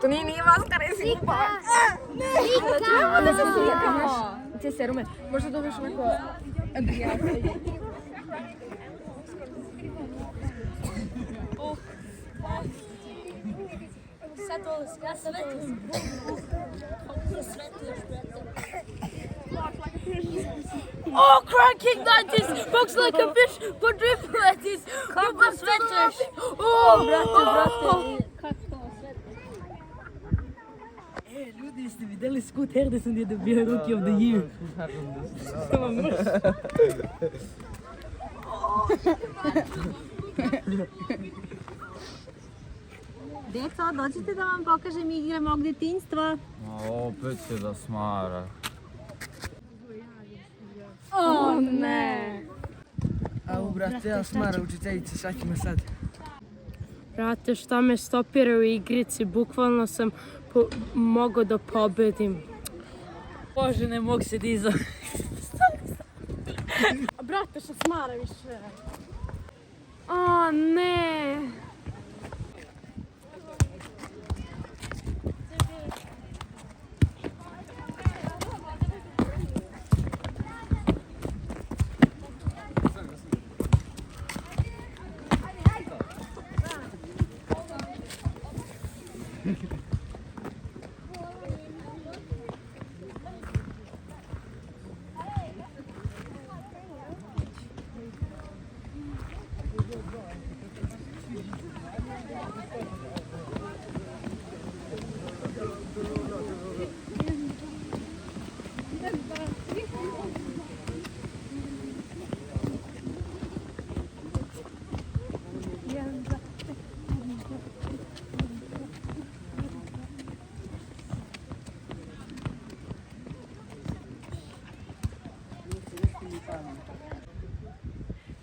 To nije maskara, jesi glupa. Treba da se slikamaš. Te serume, možda dobiješ onako adrijata. Oh, cracking like this looks like a fish, but drip like this. Kako svetuješ? Brate. Ljudi, jeste vidjeli Scoot Henderson je dobio Rookie of the Year? Deco, dođite da vam pokažem igre mog djetinjstva. Opet će da smara. O ne! Au, brate, ja smara učiteljice, šta ćemo sad? Brate, šta me stopira u igrici, bukvalno sam mogao da pobedim. Bože, ne mogu se dizati. Brate, šta smara više? O ne!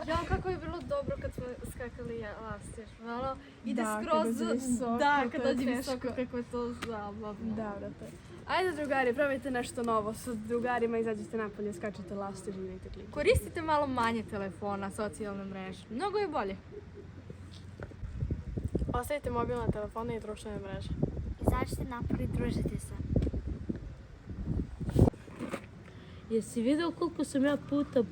Ja, kako je bilo dobro kad smo skakali lastiš, ono, ide Da, skroz, kad dođe visoko, da, to kad je dođe teško. visoko, kako je to zabavno. Da, brate. Ajde drugari, probajte nešto novo. Sa drugarima izađite napolje, skačete lastiž i vidite klip. Koristite malo manje telefona, socijalne mreže, mnogo je bolje. Ostavite mobilne telefone i društvene mreže. Izađite napolje i družite se. Jesi vidio koliko sam ja puta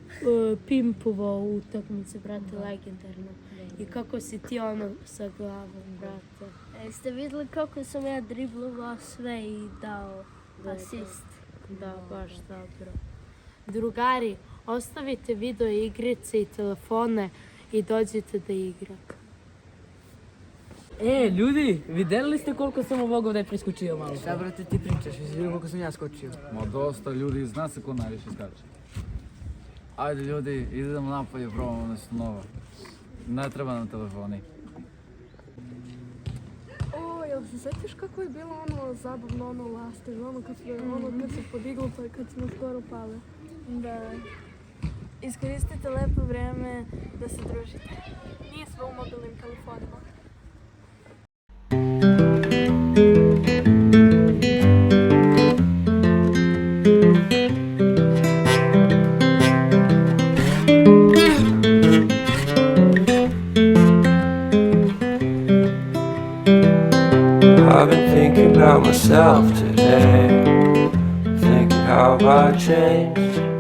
pimpovao u utakmici, brate, legendarno? I kako si ti ono sa glavom, brate? Jeste vidjeli kako sam ja driblovao sve i dao asist? Da, baš dobro. Drugari, ostavite video igrice i telefone i dođite da igrate. Ljudi, vidjeli ste koliko sam ovog da je preskočio malo? Šta, brate, ti pričaš? Jesi vidio koliko sam ja skočio? Ma dosta ljudi, zna se ko najviše skače. Ajde ljudi, idemo napolje, probamo nešto novo. Ne treba nam telefoni. O, jel se sjetiš kako je bilo ono zabavno, ono lastiž, ono kad se podiglo pa kad smo skoro pale? Da. Iskoristite lepo vrijeme da se družite. Nije sve u mobilnim telefonima. I've been thinking about myself today, thinking how I changed.